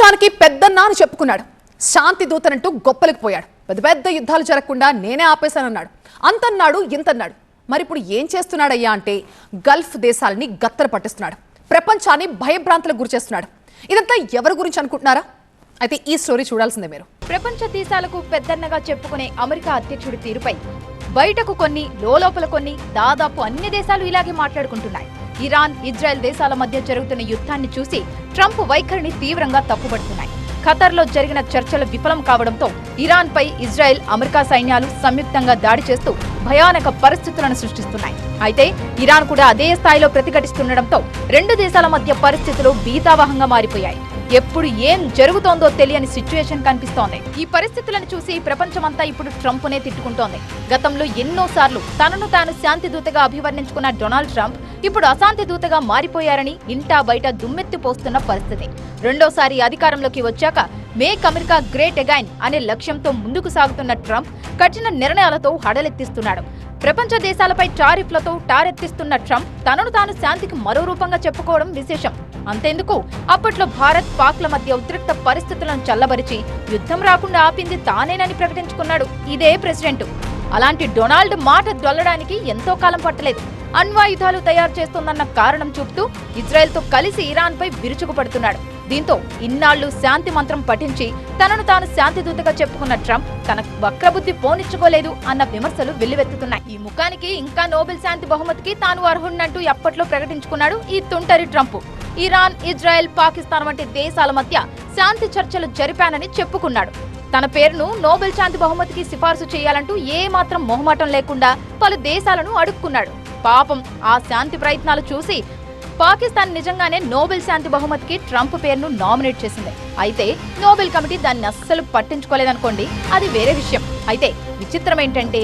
ప్రపంచానికి పెద్దన్న అని చెప్పుకున్నాడు. శాంతి దూతనంటూ గొప్పలకు పోయాడు. పెద్ద పెద్ద యుద్ధాలు జరగకుండా నేనే ఆపేశానన్నాడు. అంతన్నాడు ఇంతన్నాడు. మరి ఇప్పుడు ఏం చేస్తున్నాడయ్యా అంటే గల్ఫ్ దేశాలని గత్తర పట్టిస్తున్నాడు. ప్రపంచాన్ని భయభ్రాంతులకు గురిచేస్తున్నాడు. ఇదంతా ఎవరి గురించి అనుకుంటున్నారా? అయితే ఈ స్టోరీ చూడాల్సిందే మీరు. ప్రపంచ దేశాలకు పెద్దన్నగా చెప్పుకునే అమెరికా అధ్యక్షుడి తీరుపై బయటకు కొన్ని లోపల కొన్ని దాదాపు అన్ని దేశాలు ఇలాగే మాట్లాడుకుంటున్నాయి. ఇరాన్, ఇజ్రాయెల్ దేశాల మధ్య జరుగుతున్న యుద్ధాన్ని చూసి ట్రంప్ వైఖరిని తీవ్రంగా తప్పుపడుతున్నాయి. ఖతర్లో జరిగిన చర్చలు విఫలం కావడంతో ఇరాన్ పై ఇజ్రాయెల్, అమెరికా సైన్యాలు సంయుక్తంగా దాడి చేస్తూ భయానక పరిస్థితులను సృష్టిస్తున్నాయి. అయితే ఇరాన్ కూడా అదే స్థాయిలో ప్రతిఘటిస్తుండటంతో రెండు దేశాల మధ్య పరిస్థితులు భీతావహంగా మారిపోయాయి. ఎప్పుడు ఏం జరుగుతోందో తెలియని సిచ్యువేషన్ కనిపిస్తోంది. ఈ పరిస్థితులను చూసి ప్రపంచమంతా ఇప్పుడు ట్రంప్నే తిట్టుకుంటోంది. గతంలో ఎన్నోసార్లు తనను తాను శాంతి దూతగా అభివర్ణించుకున్న డొనాల్డ్ ట్రంప్ ఇప్పుడు అశాంతి దూతగా మారిపోయారని ఇంటా బయట దుమ్మెత్తిపోస్తున్న పరిస్థితి. రెండోసారి అధికారంలోకి వచ్చాక మేక్ అమెరికా గ్రేట్ అగైన్ అనే లక్ష్యంతో ముందుకు సాగుతున్న ట్రంప్ కఠిన నిర్ణయాలతో హడలెత్తిస్తున్నాడు. ప్రపంచ దేశాలపై టారిఫ్లతో టారెత్తిస్తున్న ట్రంప్ తనను తాను శాంతికి మరో రూపంగా చెప్పుకోవడం విశేషం. అంతేందుకు అప్పట్లో భారత్, పాక్ల మధ్య ఉద్రిక్త పరిస్థితులను చల్లబరిచి యుద్ధం రాకుండా ఆపింది తానేనని ప్రకటించుకున్నాడు ఇదే ప్రెసిడెంట్. అలాంటి డొనాల్డ్ మాట దొల్లడానికి ఎంతో కాలం పట్టలేదు. అణ్వాయుధాలు తయారు చేస్తోందన్న కారణం చూపుతూ ఇజ్రాయెల్తో కలిసి ఇరాన్ పై విరుచుకుపడుతున్నాడు. దీంతో ఇన్నాళ్లు శాంతి మంత్రం పఠించి తనను తాను శాంతి దూతగా చెప్పుకున్న ట్రంప్ తన వక్రబుద్ధి పోనిచ్చుకోలేదు అన్న విమర్శలు వెల్లువెత్తుతున్నాయి. ఈ ముఖానికి ఇంకా నోబెల్ శాంతి బహుమతికి తాను అర్హుడినంటూ ఎప్పట్లో ప్రకటించుకున్నాడు ఈ తుంటరి ట్రంప్. ఇరాన్, ఇజ్రాయెల్, పాకిస్తాన్ వంటి దేశాల మధ్య శాంతి చర్చలు జరిపానని చెప్పుకున్నాడు. తన పేరును నోబెల్ శాంతి బహుమతికి సిఫార్సు చేయాలంటూ ఏ మాత్రం మొహమాటం లేకుండా పలు దేశాలను అడుక్కున్నాడు. పాపం ఆ శాంతి ప్రయత్నాలు చూసి పాకిస్తాన్ నిజంగానే నోబెల్ శాంతి బహుమతికి ట్రంప్ పేరును నామినేట్ చేసింది. అయితే నోబెల్ కమిటీ దాన్ని అస్సలు పట్టించుకోలేదనుకోండి, అది వేరే విషయం. అయితే విచిత్రం ఏంటంటే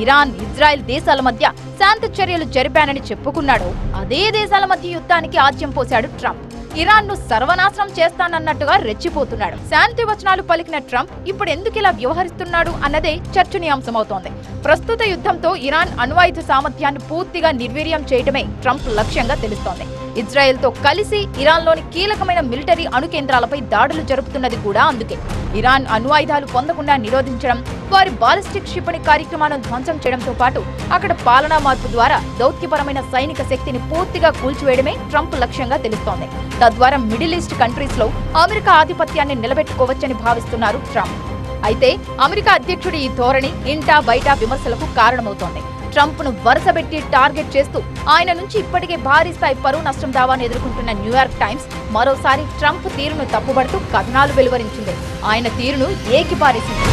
ఇరాన్, ఇజ్రాయెల్ దేశాల మధ్య శాంతి చర్యలు జరిపానని చెప్పుకున్నాడో అదే దేశాల మధ్య యుద్ధానికి ఆజ్యం పోశాడు ట్రంప్. ఇరాన్ ను సర్వనాశనం చేస్తానన్నట్టుగా రెచ్చిపోతున్నాడు. శాంతి వచనాలు పలికిన ట్రంప్ ఇప్పుడు ఎందుకు ఇలా వ్యవహరిస్తున్నాడు అన్నదే చర్చనీయాంశమవుతోంది. ప్రస్తుత యుద్ధంతో ఇరాన్ అణ్వాయుధ సామర్థ్యాన్ని పూర్తిగా నిర్వీర్యం చేయడమే ట్రంప్ లక్ష్యంగా తెలుస్తోంది. ఇజ్రాయెల్తో కలిసి ఇరాన్లోని కీలకమైన మిలిటరీ అణు కేంద్రాలపై దాడులు జరుపుతున్నది కూడా అందుకే. ఇరాన్ అణ్వాయుధాలు పొందకుండా నిరోధించడం, వారి బాలిస్టిక్ క్షిపణి కార్యక్రమాలను ధ్వంసం చేయడంతో పాటు అక్కడ పాలనా మార్పు ద్వారా దౌత్యపరమైన సైనిక శక్తిని పూర్తిగా కూల్చివేయడమే ట్రంప్ లక్ష్యంగా తెలుస్తోంది. తద్వారా మిడిల్ ఈస్ట్ కంట్రీస్ లో అమెరికా ఆధిపత్యాన్ని నిలబెట్టుకోవచ్చని భావిస్తున్నారు ట్రంప్. అయితే అమెరికా అధ్యక్షుడి ఈ ధోరణి ఇంటా బయట విమర్శలకు కారణమవుతోంది. ట్రంప్ ను వరుసబెట్టి టార్గెట్ చేస్తూ ఆయన నుంచి ఇప్పటికే భారీ స్థాయి పరువు నష్టం దావాను ఎదుర్కొంటున్న న్యూయార్క్ టైమ్స్ మరోసారి ట్రంప్ తీరును తప్పుబడుతూ కథనాలు వెలువరించింది. ఆయన తీరును ఏకిపారేసింది.